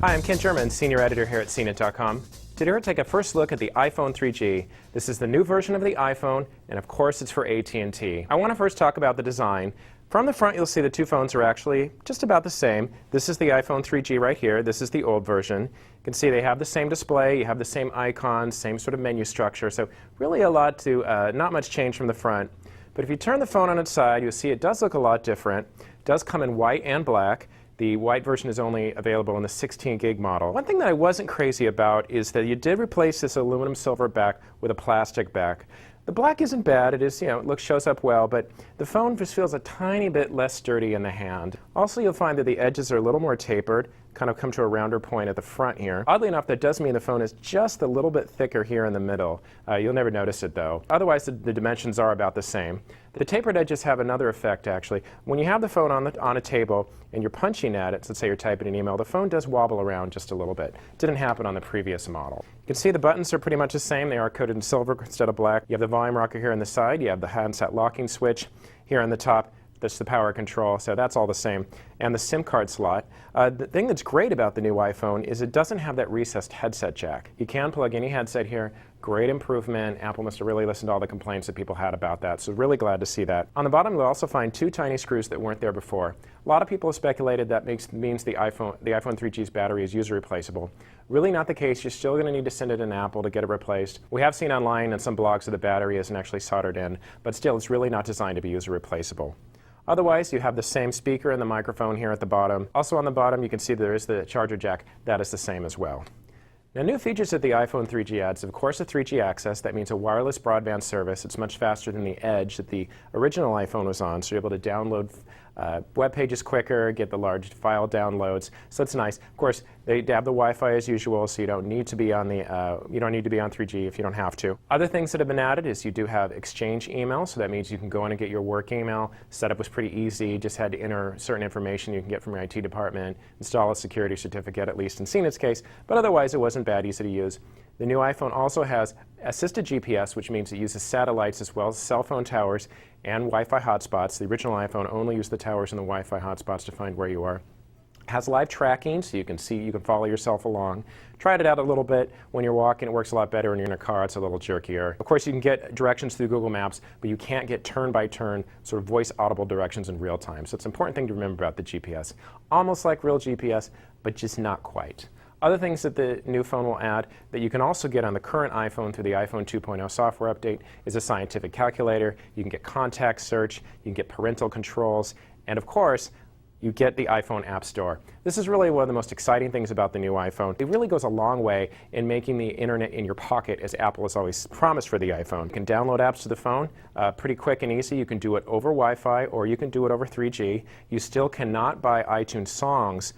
Hi, I'm Ken German, Senior Editor here at CNET.com. Today we're take a first look at the iPhone 3G. This is the new version of the iPhone, and of course it's for AT&T. I want to first talk about the design. From the front, you'll see the two phones are actually just about the same. This is the iPhone 3G right here. This is the old version. You can see they have the same display, you have the same icons, same sort of menu structure, so really not much change from the front. But if you turn the phone on its side, you'll see it does look a lot different. It does come in white and black. The white version is only available in the 16 gig model. One thing that I wasn't crazy about is that you did replace this aluminum silver back with a plastic back. The black isn't bad, it is, shows up well, but the phone just feels a tiny bit less sturdy in the hand. Also, you'll find that the edges are a little more tapered, kind of come to a rounder point at the front here. Oddly enough, that does mean the phone is just a little bit thicker here in the middle. You'll never notice it though. Otherwise, the dimensions are about the same. The tapered edges have another effect actually. When you have the phone on a table and you're punching at it, so let's say you're typing an email, the phone does wobble around just a little bit. It didn't happen on the previous model. You can see the buttons are pretty much the same. They are coated in silver instead of black. You have the volume rocker here on the side. You have the handset locking switch here on the top. That's the power control, so that's all the same. And the SIM card slot. The thing that's great about the new iPhone is it doesn't have that recessed headset jack. You can plug any headset here. Great improvement. Apple must have really listened to all the complaints that people had about that, so really glad to see that. On the bottom, you'll also find two tiny screws that weren't there before. A lot of people have speculated that means the iPhone 3G's battery is user replaceable. Really not the case. You're still going to need to send it in Apple to get it replaced. We have seen online in some blogs that the battery isn't actually soldered in, but still, it's really not designed to be user replaceable. Otherwise, you have the same speaker and the microphone here at the bottom. Also on the bottom, you can see there is the charger jack. That is the same as well. Now, new features that the iPhone 3G adds, of course, a 3G access. That means a wireless broadband service. It's much faster than the Edge that the original iPhone was on, so you're able to download web pages quicker, get the large file downloads. So it's nice. Of course, they have the Wi-Fi as usual, so you don't need to be on 3G if you don't have to. Other things that have been added is you do have Exchange email, so that means you can go in and get your work email. Setup was pretty easy. Just had to enter certain information you can get from your IT department, install a security certificate, at least in CNET's case, but otherwise it wasn't bad, easy to use. The new iPhone also has assisted GPS, which means it uses satellites as well as cell phone towers and Wi-Fi hotspots. The original iPhone only used the towers and the Wi-Fi hotspots to find where you are. It has live tracking, so you can follow yourself along. Tried it out a little bit when you're walking. It works a lot better when you're in a car. It's a little jerkier. Of course, you can get directions through Google Maps, but you can't get turn-by-turn sort of voice audible directions in real time. So it's an important thing to remember about the GPS. Almost like real GPS, but just not quite. Other things that the new phone will add that you can also get on the current iPhone through the iPhone 2.0 software update is a scientific calculator. You can get contact search, you can get parental controls, and of course, you get the iPhone App Store. This is really one of the most exciting things about the new iPhone. It really goes a long way in making the internet in your pocket, as Apple has always promised for the iPhone. You can download apps to the phone pretty quick and easy. You can do it over Wi-Fi or you can do it over 3G. You still cannot buy iTunes songs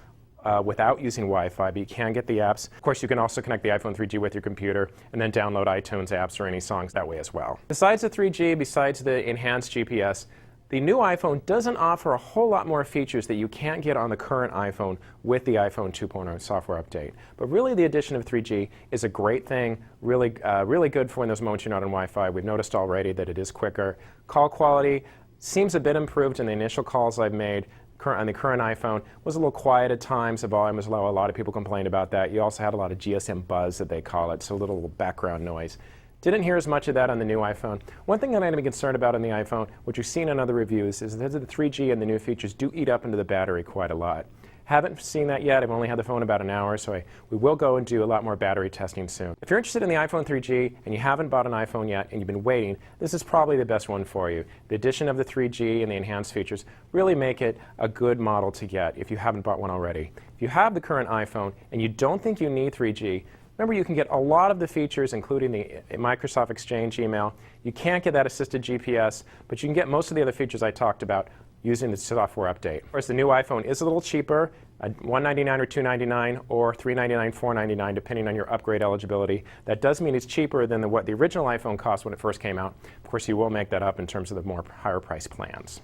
without using Wi-Fi, but you can get the apps. Of course, you can also connect the iPhone 3G with your computer and then download iTunes apps or any songs that way as well. Besides the 3G, besides the enhanced GPS, the new iPhone doesn't offer a whole lot more features that you can't get on the current iPhone with the iPhone 2.0 software update. But really, the addition of 3G is a great thing, really good for when those moments you're not on Wi-Fi. We've noticed already that it is quicker. Call quality seems a bit improved in the initial calls I've made on the current iPhone. Was a little quiet at times. The volume was low. A lot of people complained about that. You also had a lot of GSM buzz that they call it, so a little background noise. Didn't hear as much of that on the new iPhone. One thing that I'm going to be concerned about on the iPhone, which we've seen in other reviews, is that the 3G and the new features do eat up into the battery quite a lot. Haven't seen that yet. I've only had the phone about an hour, so we will go and do a lot more battery testing soon. If you're interested in the iPhone 3G and you haven't bought an iPhone yet and you've been waiting, this is probably the best one for you. The addition of the 3G and the enhanced features really make it a good model to get if you haven't bought one already. If you have the current iPhone and you don't think you need 3G, remember, you can get a lot of the features, including the Microsoft Exchange email. You can't get that assisted GPS, but you can get most of the other features I talked about using the software update. Of course, the new iPhone is a little cheaper, $199 or $299 or $399, $499, depending on your upgrade eligibility. That does mean it's cheaper than what the original iPhone cost when it first came out. Of course, you will make that up in terms of the higher price plans.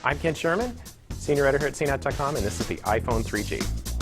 I'm Ken Sherman, Senior Editor at CNET.com, and this is the iPhone 3G.